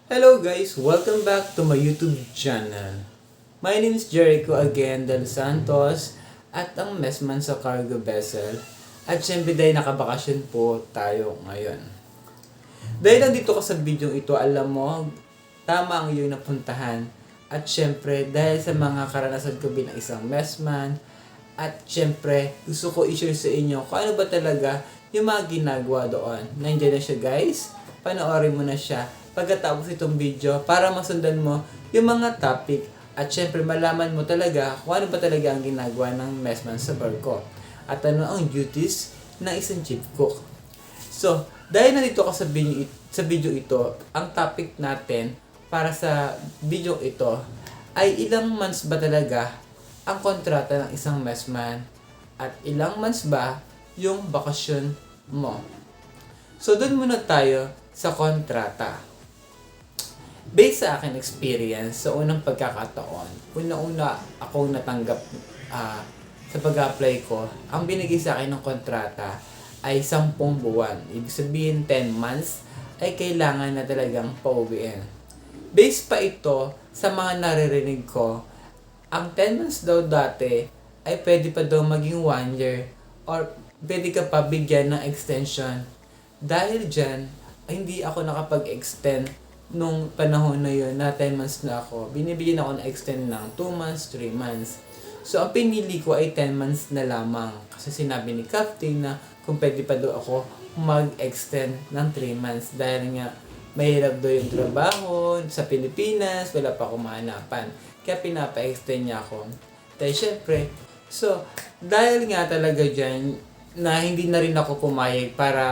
Hello guys! Welcome back to my YouTube channel. My name is Jericho again del Santos at ang messman sa cargo vessel. At syempre dahil nakabakasyon po tayo ngayon. Dahil nandito ka sa video ito, alam mo, tama ang iyong napuntahan. At syempre dahil sa mga karanasan ko bilang isang messman, at syempre gusto ko i-share sa inyo kung ano ba talaga yung mga ginagawa doon. Nandiyan na siya guys, panoorin mo na siya pagkatapos itong video para masundan mo yung mga topic at syempre malaman mo talaga kung ano ba talaga ang ginagawa ng messman sa barko at ano ang duties ng isang chief cook. So, dahil nandito ka sa video ito, ang topic natin para sa video ito ay ilang months ba talaga ang kontrata ng isang messman at ilang months ba yung bakasyon mo. So, doon muna tayo sa kontrata. Based sa akin experience, sa unang pagkakataon, una-una akong natanggap sa pag-apply ko, ang binigay sa akin ng kontrata ay 10 buwan. Ibig sabihin 10 months ay kailangan na talagang pauwiin. Based pa ito sa mga naririnig ko, ang 10 months daw dati ay pwede pa daw maging 1 year or pwede ka pa bigyan ng extension. Dahil dyan, hindi ako nakapag-extend nung panahon na yun na 10 months na ako. Binibigyan ako ng extend ng 2 months, 3 months. So, ang pinili ko ay 10 months na lamang. Kasi sinabi ni Captain na kung pwede pa daw ako mag-extend ng 3 months. Dahil nga, mahirap daw yung trabaho sa Pilipinas, wala pa akong mahanapan. Kaya pinapa-extend niya ako. Dahil syempre, so, dahil nga talaga dyan, na hindi na rin ako pumayag para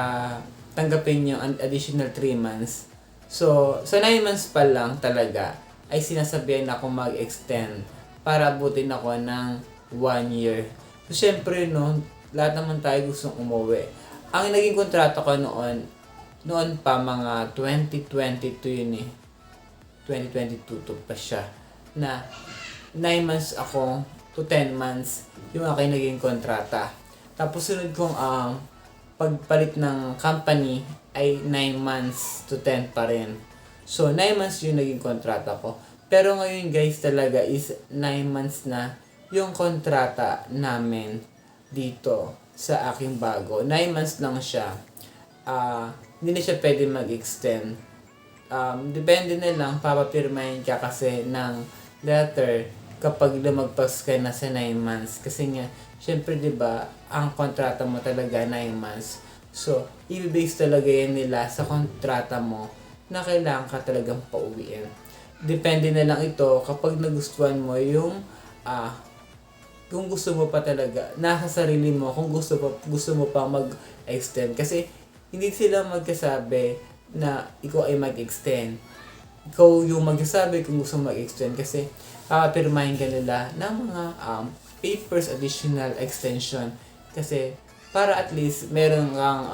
tanggapin yung additional 3 months. So, sa 9 months pa lang talaga, ay sinasabihan ako mag-extend para abutin ako ng 1 year. So, syempre, no, lahat naman tayo gustong umuwi. Ang naging kontrata ko noon pa mga 2022 yun eh. 2022 to pa siya. Na 9 months ako to 10 months yung aking naging kontrata. Tapos sunod kong pagpalit ng company ay 9 months to 10 pa rin. So 9 months yung naging kontrata ko. Pero ngayon guys talaga is 9 months na yung kontrata namin dito sa aking bago. 9 months lang siya. Hindi na siya pwede mag-extend. Depende na lang, papapirmahin ka kasi ng letter kapag lumagpas ka na sa 9 months. Kasi nga, syempre 'di ba ang kontrata mo talaga 9 months. So, i-base talaga yan nila sa kontrata mo na kailangan ka talagang pauwiin. Depende na lang ito kapag nagustuhan mo yung kung gusto mo pa talaga, nasa sarili mo kung gusto mo pa mag-extend. Kasi hindi sila magkasabi na ikaw ay mag-extend. Ikaw yung magsasabi kung gusto mag-extend kasi pirmahin ka nila ng mga papers additional extension kasi para at least meron kang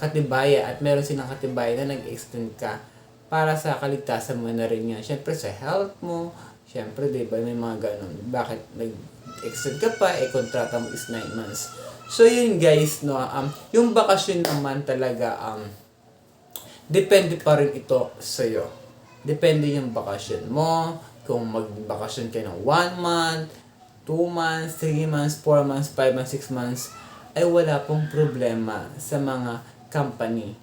katibayan at meron silang katibayan na nag-extend ka para sa kaligtasan mo na rin yan. Siyempre sa health mo, siyempre diba may mga ganun. Bakit nag-extend ka pa, kontrata mo is 9 months. So yun guys, no, yung bakasyon naman talaga, depende pa rin ito sa'yo. Depende yung bakasyon mo, kung magbakasyon kayo ng 1 month, 2 months, 3 months, 4 months, 5 months, 6 months, ay wala pong problema sa mga company.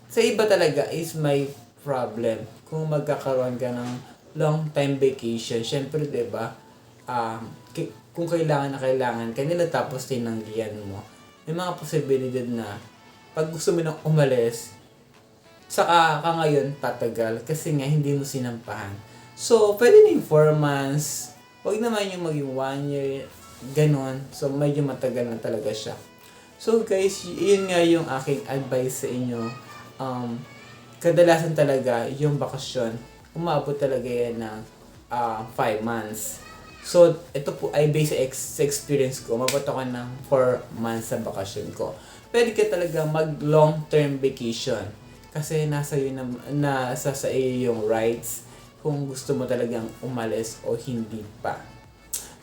Sa iba talaga is may problem kung magkakaroon ka ng long time vacation. Siyempre, diba, kung kailangan na kailangan kanila tapos tinanggihan mo, may mga posibilidad na pag gusto mo nang umalis, saka ka ngayon tatagal kasi nga hindi mo sinampahan. So, pwede na yung 4 months, huwag naman yung maging 1 year, ganon. So, medyo matagal na talaga siya. So, guys, yun nga yung aking advice sa inyo. Kadalasan talaga yung bakasyon, umabot talaga yan ng 5 months. So, ito po ay based sa experience ko. Umabot ako ng 4 months sa bakasyon ko. Pwede ka talaga mag long-term vacation. Kasi nasa sa iyo yung rights kung gusto mo talagang umalis o hindi pa.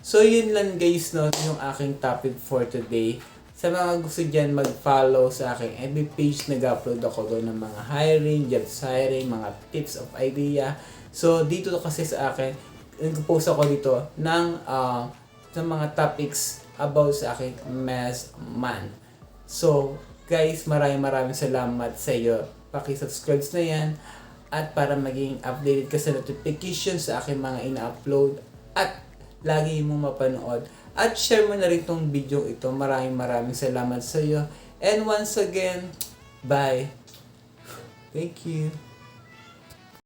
So, yun lang guys, no, yung aking topic for today Sa mga gusto dyan, mag-follow sa aking FB page. Nag-upload ako doon ng mga hiring, jobs hiring, mga tips of idea. So, dito kasi sa akin, nag-post ako dito ng sa mga topics about sa aking mess man. So, guys, maraming salamat sa iyo. Paki-subscribe na yan. At para maging updated ka sa notification sa aking mga ina-upload. At lagi mo mapanood. At share mo na rin tong video ito. Maraming salamat sa iyo. And once again, bye. Thank you.